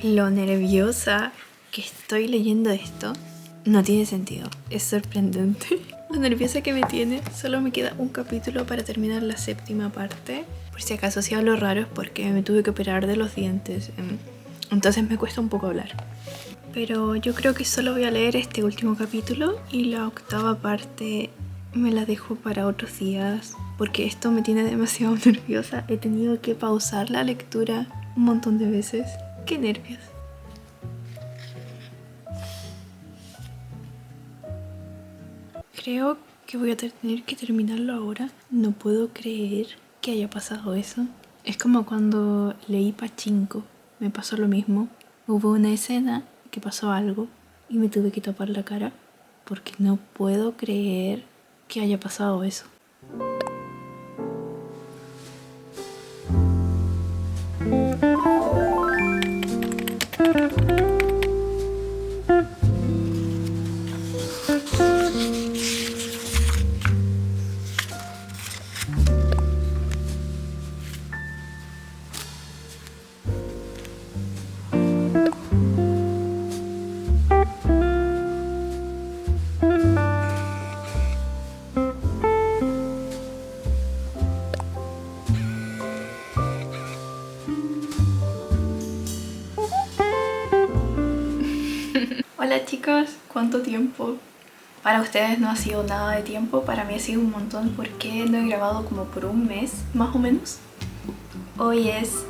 Lo nerviosa que estoy leyendo esto no tiene sentido, es sorprendente. Lo nerviosa que me tiene, solo me queda un capítulo para terminar la 7ª parte. Por si acaso si hablo raro es porque me tuve que operar de los dientes, entonces me cuesta un poco hablar. Pero yo creo que solo voy a leer este último capítulo y la 8ª parte me la dejo para otros días, porque esto me tiene demasiado nerviosa. He tenido que pausar la lectura un montón de veces. ¡Qué nervios! Creo que voy a tener que terminarlo ahora. No puedo creer que haya pasado eso. Es como cuando leí Pachinko. Me pasó lo mismo. Hubo una escena que pasó algo y me tuve que tapar la cara porque no puedo creer que haya pasado eso. Hola chicos, ¿cuánto tiempo? Para ustedes no ha sido nada de tiempo, para mí ha sido un montón porque no he grabado como por un mes, más o menos. Hoy es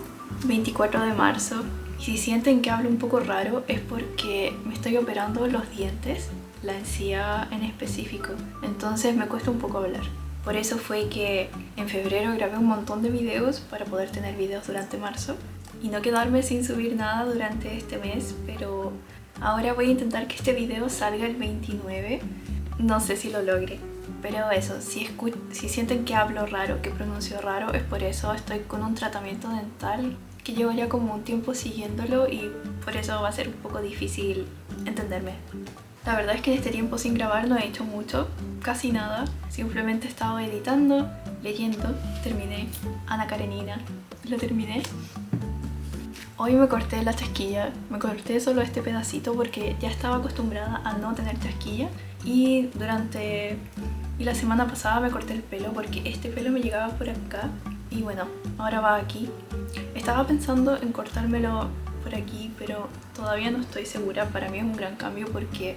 24 de marzo y si sienten que hablo un poco raro es porque me estoy operando los dientes, la encía en específico, entonces me cuesta un poco hablar. Por eso fue que en febrero grabé un montón de videos para poder tener videos durante marzo y no quedarme sin subir nada durante este mes, pero ahora voy a intentar que este video salga el 29. No sé si lo logre, pero eso, si sienten que hablo raro, que pronuncio raro, es por eso. Estoy con un tratamiento dental que llevo ya como un tiempo siguiéndolo y por eso va a ser un poco difícil entenderme. La verdad es que en este tiempo sin grabar no he hecho mucho, casi nada. Simplemente he estado editando, leyendo. Terminé Ana Karenina, lo terminé. Hoy me corté la chasquilla, me corté solo este pedacito porque ya estaba acostumbrada a no tener chasquilla y la semana pasada me corté el pelo porque este pelo me llegaba por acá y bueno, ahora va aquí. Estaba pensando en cortármelo por aquí, pero todavía no estoy segura. Para mí es un gran cambio porque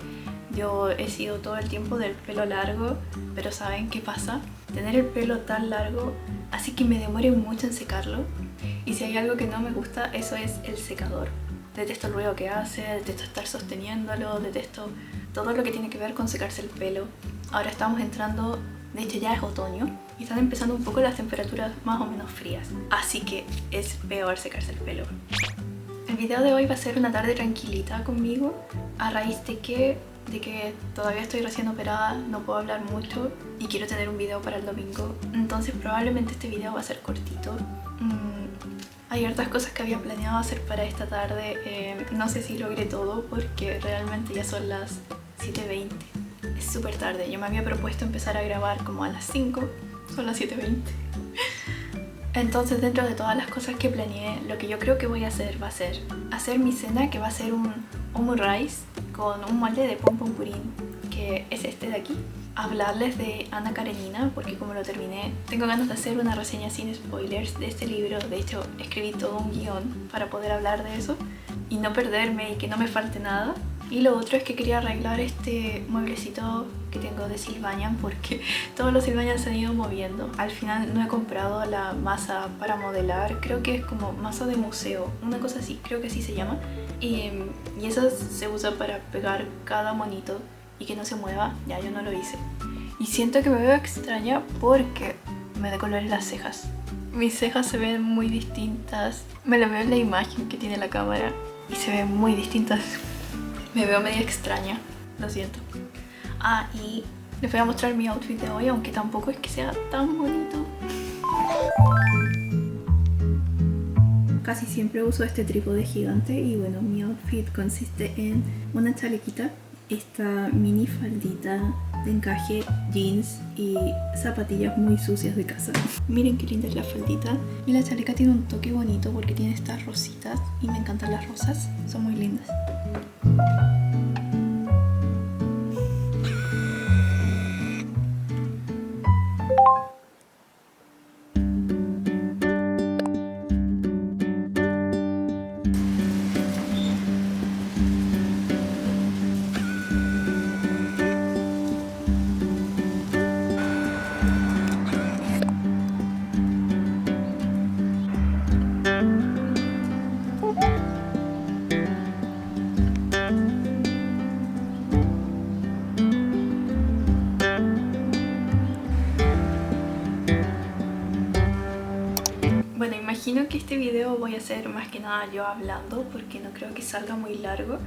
yo he sido todo el tiempo del pelo largo, pero ¿saben qué pasa? Tener el pelo tan largo hace que me demore mucho en secarlo. Y si hay algo que no me gusta, eso es el secador. Detesto el ruido que hace, detesto estar sosteniéndolo, detesto todo lo que tiene que ver con secarse el pelo. Ahora estamos entrando, de hecho ya es otoño, y están empezando un poco las temperaturas más o menos frías. Así que es peor secarse el pelo. El video de hoy va a ser una tarde tranquilita conmigo, a raíz de que todavía estoy recién operada, no puedo hablar mucho y quiero tener un video para el domingo. Entonces probablemente este video va a ser cortito. Hay hartas cosas que había planeado hacer para esta tarde, no sé si logré todo porque realmente ya son las 7:20. Es súper tarde, yo me había propuesto empezar a grabar como a las 5, son las 7:20. Entonces dentro de todas las cosas que planeé, lo que yo creo que voy a hacer va a ser hacer mi cena, que va a ser un omurice con un molde de pom pom purín, que es este de aquí. Hablarles de Ana Karenina porque como lo terminé, tengo ganas de hacer una reseña sin spoilers de este libro. De hecho, escribí todo un guión para poder hablar de eso y no perderme y que no me falte nada. Y lo otro es que quería arreglar este mueblecito que tengo de Sylvanian porque todos los Sylvanian se han ido moviendo. Al final no he comprado la masa para modelar, creo que es como masa de museo, una cosa así, creo que así se llama. Y esa se usa para pegar cada monito y que no se mueva. Ya yo no lo hice y siento que me veo extraña porque me decoloré las cejas. Mis cejas se ven muy distintas, me lo veo en la imagen que tiene la cámara y se ven muy distintas. Me veo medio extraña, lo siento. Y les voy a mostrar mi outfit de hoy, aunque tampoco es que sea tan bonito. Casi siempre uso este trípode gigante y bueno, mi outfit consiste en una chalequita esta mini faldita de encaje, jeans y zapatillas muy sucias de casa. Miren qué linda es la faldita. Y la chaleca tiene un toque bonito porque tiene estas rositas y me encantan las rosas, son muy lindas. Bueno, imagino que este video voy a hacer más que nada yo hablando porque no creo que salga muy largo.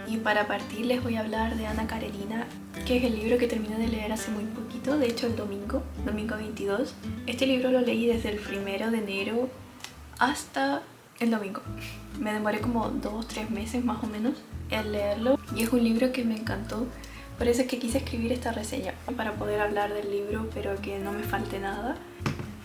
Y para partir les voy a hablar de Ana Karenina, que es el libro que terminé de leer hace muy poquito, de hecho el domingo 22. Este libro lo leí desde el 1 de enero hasta el domingo. Me demoré como 2-3 meses más o menos en leerlo y es un libro que me encantó. Por eso es que quise escribir esta reseña, para poder hablar del libro pero que no me falte nada.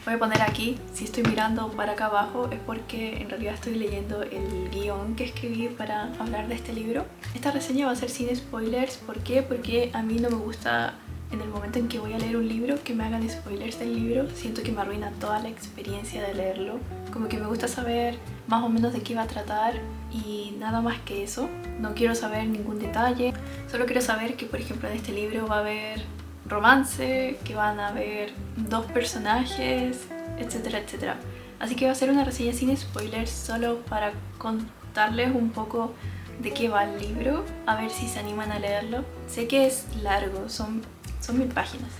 Voy a poner aquí, si estoy mirando para acá abajo es porque en realidad estoy leyendo el guión que escribí para hablar de este libro. Esta reseña va a ser sin spoilers. ¿Por qué? Porque a mí no me gusta en el momento en que voy a leer un libro que me hagan spoilers del libro. Siento que me arruina toda la experiencia de leerlo. Como que me gusta saber más o menos de qué va a tratar y nada más que eso. No quiero saber ningún detalle, solo quiero saber que por ejemplo en este libro va a haber romance, que van a haber 2 personajes, etcétera, etcétera. Así que va a ser una reseña sin spoilers, solo para contarles un poco de qué va el libro, a ver si se animan a leerlo. Sé que es largo, son 1000 páginas,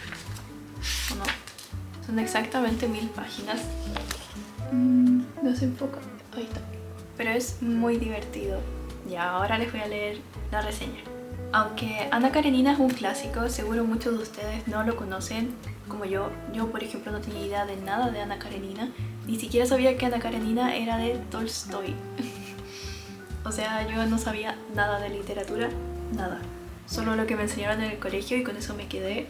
¿o no? Son exactamente 1000 páginas. No se enfoca, ahí está. Pero es muy divertido. Ya, ahora les voy a leer la reseña. Aunque Ana Karenina es un clásico, seguro muchos de ustedes no lo conocen como yo. Yo, por ejemplo, no tenía idea de nada de Ana Karenina. Ni siquiera sabía que Ana Karenina era de Tolstoy. O sea, yo no sabía nada de literatura, nada. Solo lo que me enseñaron en el colegio y con eso me quedé.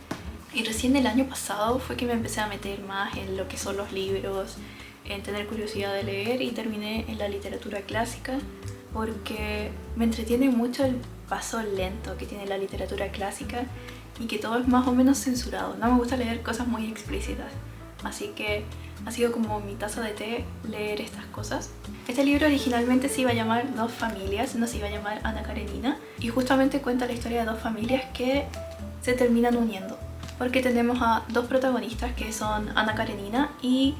Y recién el año pasado fue que me empecé a meter más en lo que son los libros, en tener curiosidad de leer, y terminé en la literatura clásica porque me entretiene mucho el paso lento que tiene la literatura clásica y que todo es más o menos censurado. No me gusta leer cosas muy explícitas, así que ha sido como mi taza de té leer estas cosas. Este libro originalmente se iba a llamar Dos familias, no se iba a llamar Ana Karenina, y justamente cuenta la historia de 2 familias que se terminan uniendo, porque tenemos a 2 protagonistas que son Ana Karenina y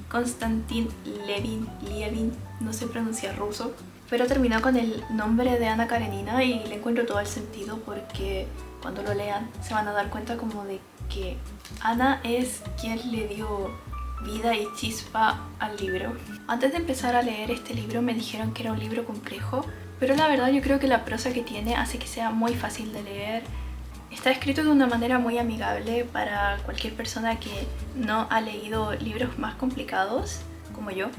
Konstantin Lievin, no sé pronunciar ruso, pero terminó con el nombre de Ana Karenina y le encuentro todo el sentido porque cuando lo lean se van a dar cuenta como de que Ana es quien le dio vida y chispa al libro. Antes de empezar a leer este libro me dijeron que era un libro complejo, pero la verdad yo creo que la prosa que tiene hace que sea muy fácil de leer. Está escrito de una manera muy amigable para cualquier persona que no ha leído libros más complicados, como yo.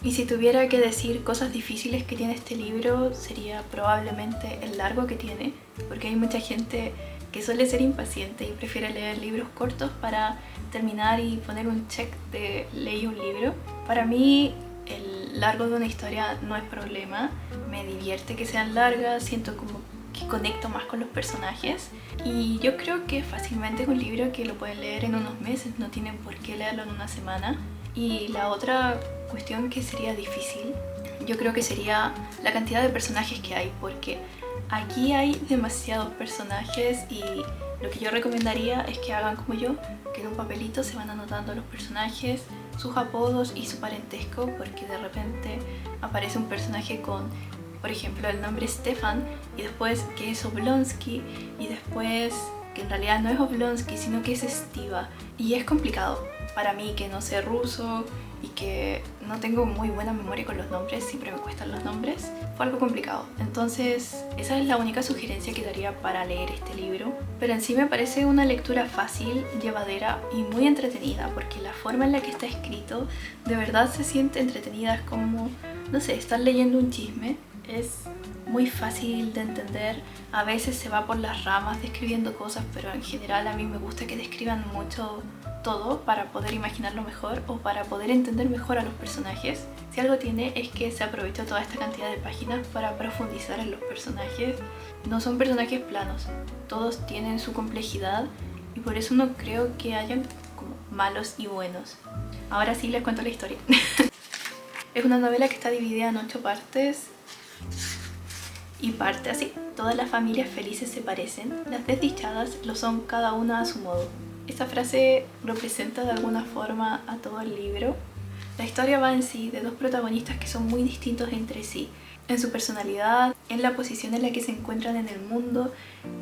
Y si tuviera que decir cosas difíciles que tiene este libro, sería probablemente el largo que tiene, porque hay mucha gente que suele ser impaciente y prefiere leer libros cortos para terminar y poner un check de leí un libro. Para mí el largo de una historia no es problema, me divierte que sean largas, siento como que conecto más con los personajes y yo creo que fácilmente es un libro que lo pueden leer en unos meses, no tienen por qué leerlo en una semana. Y la otra cuestión que sería difícil, yo creo que sería la cantidad de personajes que hay, porque aquí hay demasiados personajes y lo que yo recomendaría es que hagan como yo, que en un papelito se van anotando los personajes, sus apodos y su parentesco, porque de repente aparece un personaje con, por ejemplo, el nombre Stefan y después que es Oblonsky y después que en realidad no es Oblonsky sino que es Stiva, y es complicado para mí que no sé ruso y que no tengo muy buena memoria con los nombres, siempre me cuestan los nombres, fue algo complicado. Entonces esa es la única sugerencia que daría para leer este libro, pero en sí me parece una lectura fácil, llevadera y muy entretenida, porque la forma en la que está escrito de verdad se siente entretenida, es como, no sé, estar leyendo un chisme. es muy fácil de entender. A veces se va por las ramas describiendo cosas, pero en general a mí me gusta que describan mucho todo para poder imaginarlo mejor o para poder entender mejor a los personajes. Si algo tiene es que se aprovechó toda esta cantidad de páginas para profundizar en los personajes. No son personajes planos, todos tienen su complejidad y por eso no creo que hayan como malos y buenos. Ahora sí les cuento la historia. Es una novela que está dividida en 8 partes y parte así. Todas las familias felices se parecen, las desdichadas lo son cada una a su modo. Esta frase representa de alguna forma a todo el libro. La historia va en sí de dos protagonistas que son muy distintos entre sí, en su personalidad, en la posición en la que se encuentran en el mundo,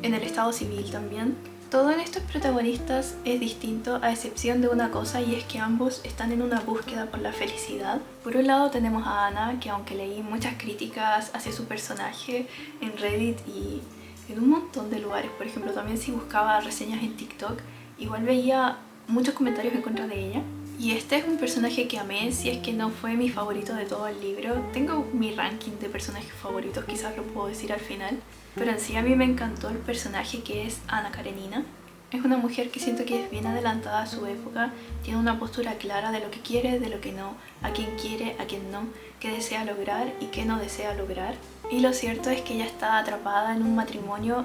en el estado civil también. Todo en estos protagonistas es distinto a excepción de una cosa, y es que ambos están en una búsqueda por la felicidad. Por un lado tenemos a Ana, que aunque leí muchas críticas hacia su personaje en Reddit y en un montón de lugares, por ejemplo también si buscaba reseñas en TikTok, igual veía muchos comentarios en contra de ella. Y este es un personaje que amé, si es que no fue mi favorito de todo el libro. Tengo mi ranking de personajes favoritos, quizás lo puedo decir al final. Pero en sí a mí me encantó el personaje que es Anna Karenina. Es una mujer que siento que es bien adelantada a su época, tiene una postura clara de lo que quiere, de lo que no, a quién quiere, a quién no, qué desea lograr y qué no desea lograr. Y lo cierto es que ella está atrapada en un matrimonio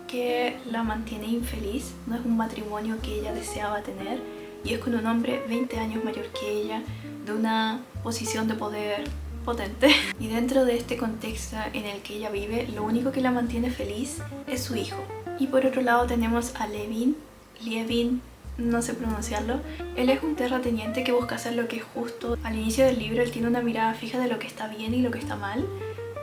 que la mantiene infeliz, no es un matrimonio que ella deseaba tener, y es con un hombre 20 años mayor que ella, de una posición de poder potente. Y dentro de este contexto en el que ella vive, lo único que la mantiene feliz es su hijo. Y por otro lado tenemos a Lievin, no sé pronunciarlo. Él es un terrateniente que busca hacer lo que es justo. Al inicio del libro él tiene una mirada fija de lo que está bien y lo que está mal,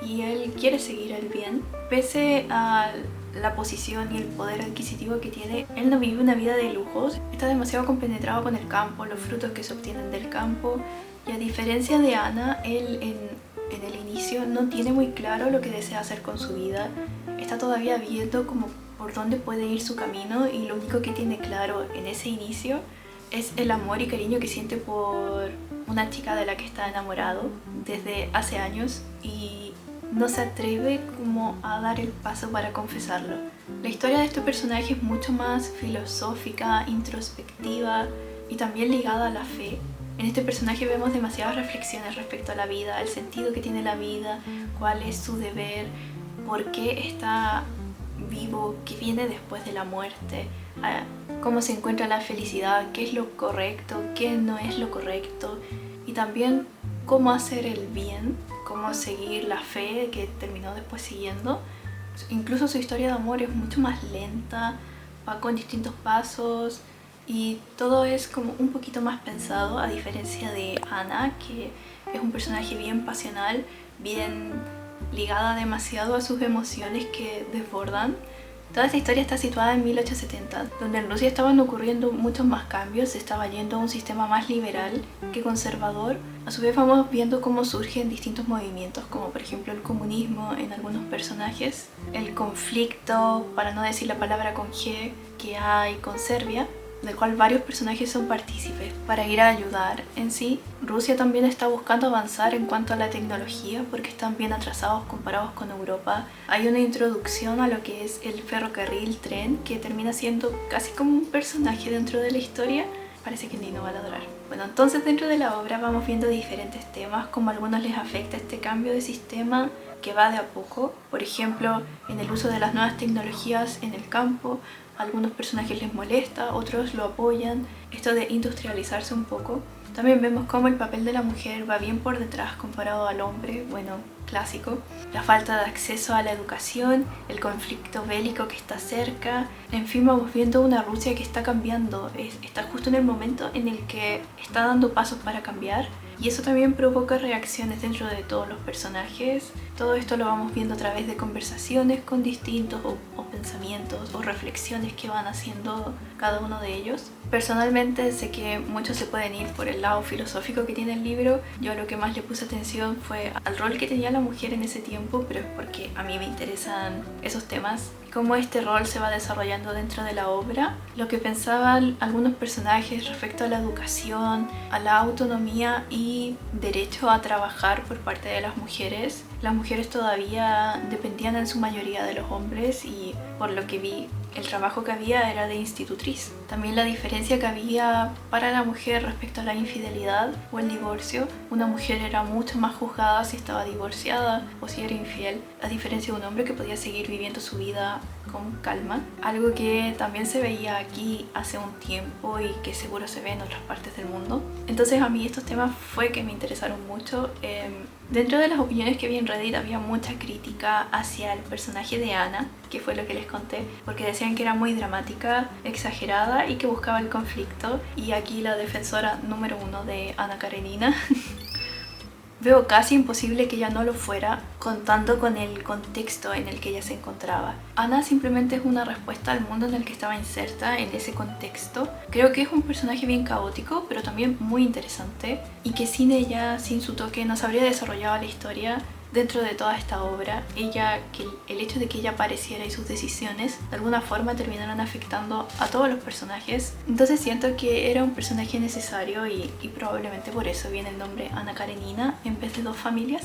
y él quiere seguir el bien. Pese a la posición y el poder adquisitivo que tiene, él no vive una vida de lujos, está demasiado compenetrado con el campo, los frutos que se obtienen del campo, y a diferencia de Ana, él en el inicio no tiene muy claro lo que desea hacer con su vida, está todavía viendo como por dónde puede ir su camino, y lo único que tiene claro en ese inicio es el amor y cariño que siente por una chica de la que está enamorado desde hace años, y no se atreve como a dar el paso para confesarlo. La historia de este personaje es mucho más filosófica, introspectiva y también ligada a la fe. En este personaje vemos demasiadas reflexiones respecto a la vida, el sentido que tiene la vida, cuál es su deber, por qué está vivo, qué viene después de la muerte, cómo se encuentra la felicidad, qué es lo correcto, qué no es lo correcto, y también cómo hacer el bien, cómo seguir la fe que terminó después siguiendo. Incluso su historia de amor es mucho más lenta, va con distintos pasos y todo es como un poquito más pensado, a diferencia de Ana, que es un personaje bien pasional, bien ligada demasiado a sus emociones que desbordan. Toda esta historia está situada en 1870, donde en Rusia estaban ocurriendo muchos más cambios, se estaba yendo a un sistema más liberal que conservador. A su vez vamos viendo cómo surgen distintos movimientos, como por ejemplo el comunismo en algunos personajes, el conflicto, para no decir la palabra con G, que hay con Serbia, del cual varios personajes son partícipes para ir a ayudar. En sí, Rusia también está buscando avanzar en cuanto a la tecnología porque están bien atrasados comparados con Europa. Hay una introducción a lo que es el ferrocarril, tren, que termina siendo casi como un personaje dentro de la historia. Parece que ni no va a lograr. Bueno, entonces dentro de la obra vamos viendo diferentes temas, como a algunos les afecta este cambio de sistema que va de a poco. Por ejemplo, en el uso de las nuevas tecnologías en el campo, a algunos personajes les molesta, otros lo apoyan, esto de industrializarse un poco. También vemos cómo el papel de la mujer va bien por detrás comparado al hombre, bueno, clásico. La falta de acceso a la educación, el conflicto bélico que está cerca. En fin, vamos viendo una Rusia que está cambiando, está justo en el momento en el que está dando pasos para cambiar. Y eso también provoca reacciones dentro de todos los personajes. Todo esto lo vamos viendo a través de conversaciones con distintos o pensamientos o reflexiones que van haciendo cada uno de ellos. Personalmente sé que muchos se pueden ir por el lado filosófico que tiene el libro. Yo lo que más le puse atención fue al rol que tenía la mujer en ese tiempo, pero es porque a mí me interesan esos temas, cómo este rol se va desarrollando dentro de la obra, lo que pensaban algunos personajes respecto a la educación, a la autonomía y derecho a trabajar por parte de las mujeres. Las mujeres todavía dependían en su mayoría de los hombres y por lo que vi el trabajo que había era de institutriz. También la diferencia que había para la mujer respecto a la infidelidad o el divorcio. Una mujer era mucho más juzgada si estaba divorciada o si era infiel, a diferencia de un hombre que podía seguir viviendo su vida con calma. Algo que también se veía aquí hace un tiempo y que seguro se ve en otras partes del mundo. Entonces a mí estos temas fue que me interesaron mucho. Dentro de las opiniones que vi en Reddit había mucha crítica hacia el personaje de Ana, que fue lo que les conté, porque decían que era muy dramática, exagerada y que buscaba el conflicto. Y aquí la defensora número 1 de Ana Karenina veo casi imposible que ella no lo fuera, contando con el contexto en el que ella se encontraba. Ana simplemente es una respuesta al mundo en el que estaba inserta en ese contexto. Creo que es un personaje bien caótico, pero también muy interesante, y que sin ella, sin su toque, no se habría desarrollado la historia dentro de toda esta obra. El hecho de que ella apareciera y sus decisiones de alguna forma terminaron afectando a todos los personajes. Entonces siento que era un personaje necesario y probablemente por eso viene el nombre Ana Karenina en vez de Dos Familias.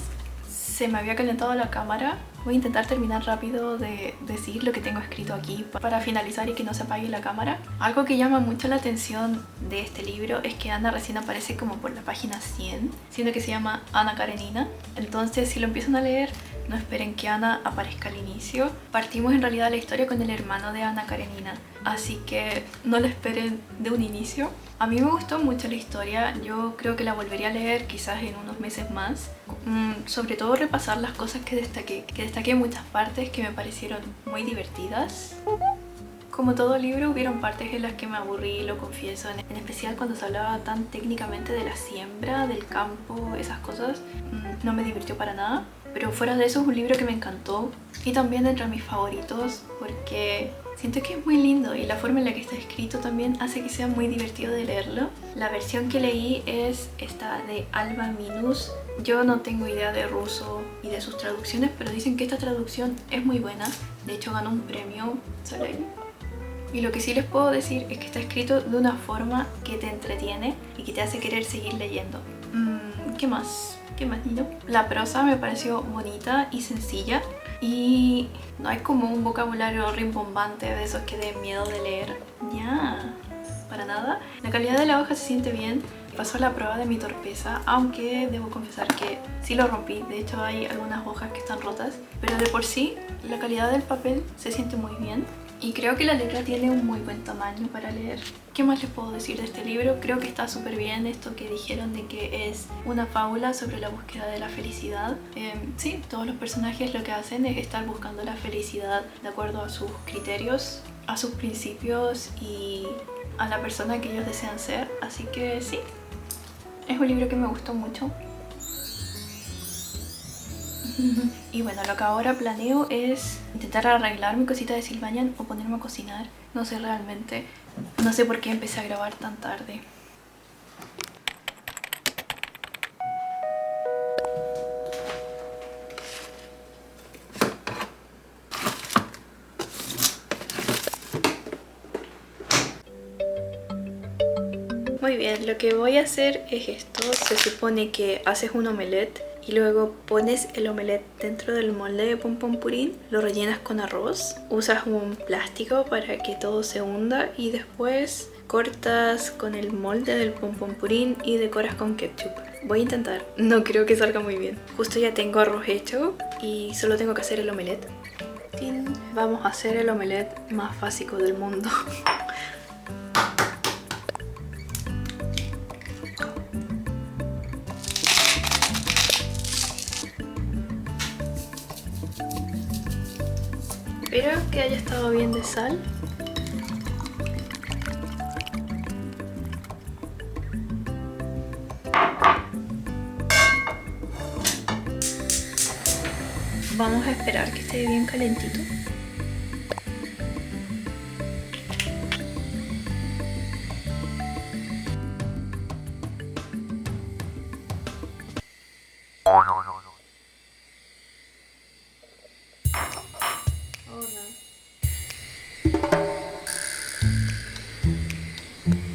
Se me había calentado la cámara. Voy a intentar terminar rápido de decir lo que tengo escrito aquí para finalizar y que no se apague la cámara. Algo que llama mucho la atención de este libro es que Ana recién aparece como por la página 100, siendo que se llama Ana Karenina. Entonces si lo empiezan a leer, no esperen que Ana aparezca al inicio. Partimos en realidad la historia con el hermano de Ana Karenina, así que no lo esperen de un inicio. A mí me gustó mucho la historia, yo creo que la volvería a leer quizás en unos meses más. Sobre todo repasar las cosas que destaqué muchas partes que me parecieron muy divertidas. Como todo libro, hubieron partes en las que me aburrí, lo confieso, en especial cuando se hablaba tan técnicamente de la siembra, del campo, esas cosas. No me divirtió para nada, pero fuera de eso es un libro que me encantó y también entre mis favoritos porque siento que es muy lindo y la forma en la que está escrito también hace que sea muy divertido de leerlo. La versión que leí es esta de Alba Minus. Yo no tengo idea de ruso y de sus traducciones, pero dicen que esta traducción es muy buena. De hecho ganó un premio Soleil. Y lo que sí les puedo decir es que está escrito de una forma que te entretiene y que te hace querer seguir leyendo. ¿Qué más? ¿Qué más, Nino? La prosa me pareció bonita y sencilla y no hay como un vocabulario rimbombante de esos que den miedo de leer. Ya, para nada. La calidad de la hoja se siente bien. Pasó la prueba de mi torpeza, aunque debo confesar que sí lo rompí. De hecho hay algunas hojas que están rotas, pero de por sí la calidad del papel se siente muy bien. Y creo que la letra tiene un muy buen tamaño para leer. ¿Qué más les puedo decir de este libro? Creo que está súper bien esto que dijeron de que es una fábula sobre la búsqueda de la felicidad. Sí, todos los personajes lo que hacen es estar buscando la felicidad de acuerdo a sus criterios, a sus principios y a la persona que ellos desean ser. Así que sí, es un libro que me gustó mucho. Y bueno, lo que ahora planeo es intentar arreglar mi cosita de Sylvanian o ponerme a cocinar. No sé realmente. No sé por qué empecé a grabar tan tarde. Muy bien, lo que voy a hacer es esto. Se supone que haces un omelette y luego pones el omelette dentro del molde de pompón purín, lo rellenas con arroz, usas un plástico para que todo se hunda y después cortas con el molde del pompón purín y decoras con ketchup. Voy a intentar, no creo que salga muy bien. Justo ya tengo arroz hecho y solo tengo que hacer el omelette. Vamos a hacer el omelette más básico del mundo. Espero que haya estado bien de sal. Vamos a esperar que esté bien calentito.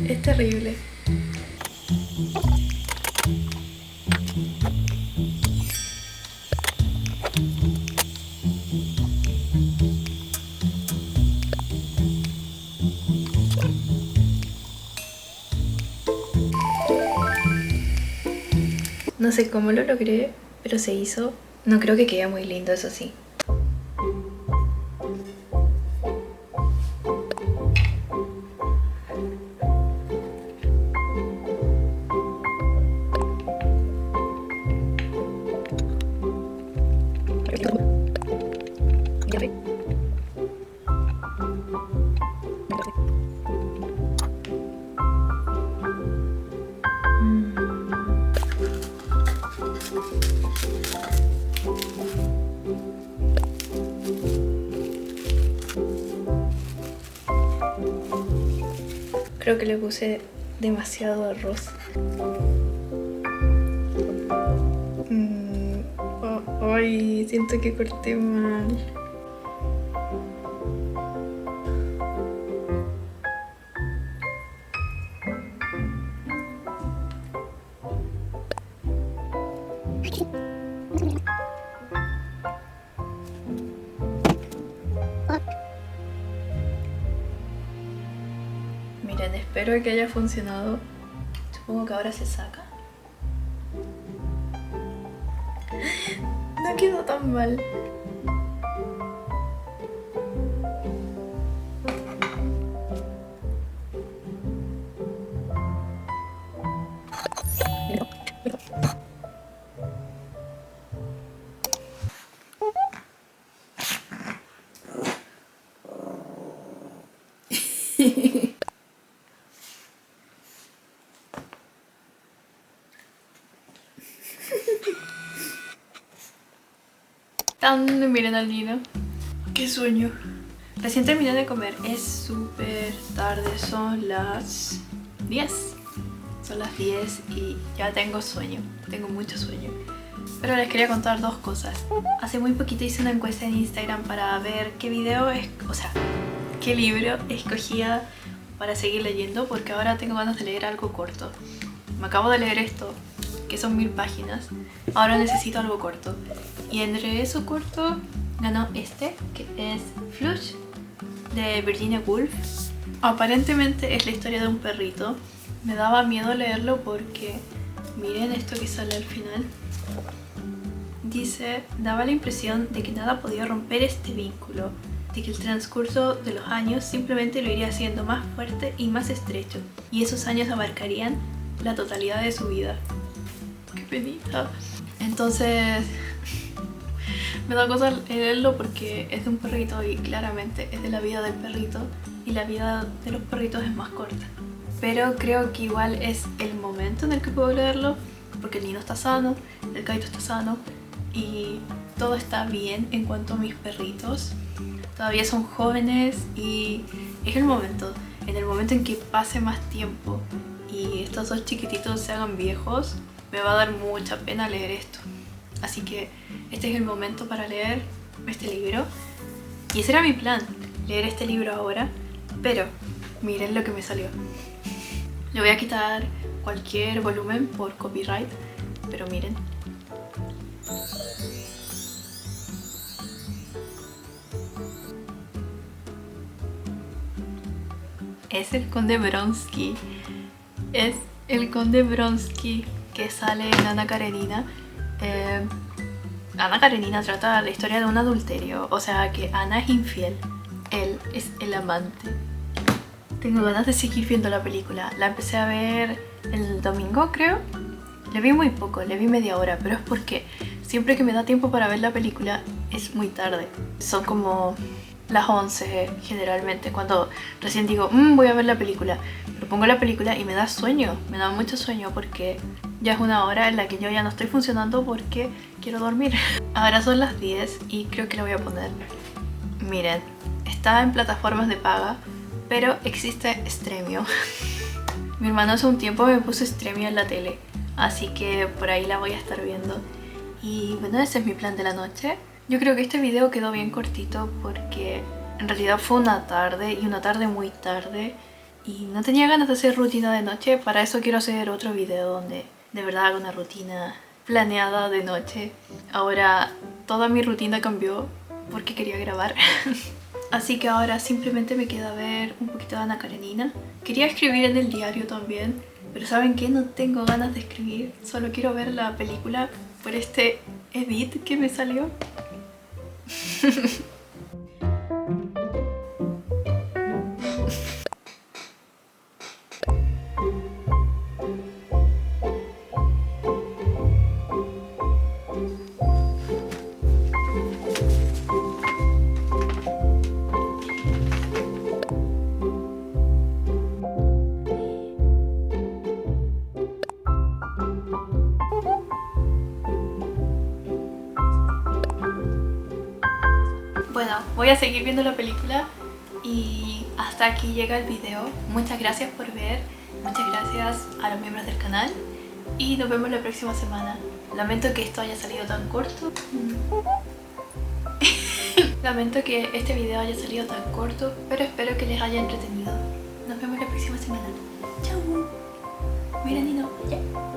Es terrible. No sé cómo lo logré, pero se hizo. No creo que quede muy lindo, eso sí. Creo que le puse demasiado arroz. Ay, siento que corté mal. Miren, espero que haya funcionado. Supongo que ahora se saca. No quedó tan mal. Miren al Nino. Qué sueño. Recién terminé de comer. Es súper tarde. Son las 10. Son las 10 y ya tengo sueño. Tengo mucho sueño. Pero les quería contar dos cosas. Hace muy poquito hice una encuesta en Instagram para ver qué video es... O sea, qué libro escogía para seguir leyendo, porque ahora tengo ganas de leer algo corto. Me acabo de leer esto, que son 1000 páginas. Ahora necesito algo corto. Y entre eso corto ganó este, que es Flush, de Virginia Woolf. Aparentemente es la historia de un perrito. Me daba miedo leerlo porque miren esto que sale al final. Dice, daba la impresión de que nada podía romper este vínculo, de que el transcurso de los años simplemente lo iría haciendo más fuerte y más estrecho, y esos años abarcarían la totalidad de su vida. ¡Qué penita! Entonces me da cosa leerlo porque es de un perrito y claramente es de la vida del perrito, y la vida de los perritos es más corta. Pero creo que igual es el momento en el que puedo leerlo, porque el Nino está sano, el Kaito está sano y todo está bien en cuanto a mis perritos. Todavía son jóvenes y es el momento. En el momento en que pase más tiempo y estos dos chiquititos se hagan viejos, me va a dar mucha pena leer esto. Así que este es el momento para leer este libro. Y ese era mi plan, leer este libro ahora. Pero miren lo que me salió. Le voy a quitar cualquier volumen por copyright, pero miren. Es el Conde Bronski. Es el Conde Bronski que sale en Ana Karenina. Ana Karenina trata la historia de un adulterio, o sea que Ana es infiel, él es el amante. Tengo ganas de seguir viendo la película. La empecé a ver el domingo, creo. Le vi muy poco, le vi media hora, pero es porque siempre que me da tiempo para ver la película es muy tarde. Son como las 11 generalmente, cuando recién digo, voy a ver la película. Pero pongo la película y me da sueño, me da mucho sueño porque ya es una hora en la que yo ya no estoy funcionando porque quiero dormir. Ahora son las 10 y creo que la voy a poner. Miren, está en plataformas de paga, pero existe Stremio. Mi hermano hace un tiempo me puso Stremio en la tele, así que por ahí la voy a estar viendo. Y bueno, ese es mi plan de la noche. Yo creo que este video quedó bien cortito porque en realidad fue una tarde y una tarde muy tarde y no tenía ganas de hacer rutina de noche. Para eso quiero hacer otro video donde de verdad hago una rutina planeada de noche. Ahora toda mi rutina cambió porque quería grabar. Así que ahora simplemente me queda ver un poquito de Ana Karenina. Quería escribir en el diario también, pero ¿saben qué? No tengo ganas de escribir. Solo quiero ver la película por este edit que me salió. Bueno, voy a seguir viendo la película y hasta aquí llega el video. Muchas gracias por ver, muchas gracias a los miembros del canal y nos vemos la próxima semana. Lamento que esto haya salido tan corto. Lamento que este video haya salido tan corto, pero espero que les haya entretenido. Nos vemos la próxima semana. Chau. Mira, Nino. Ya.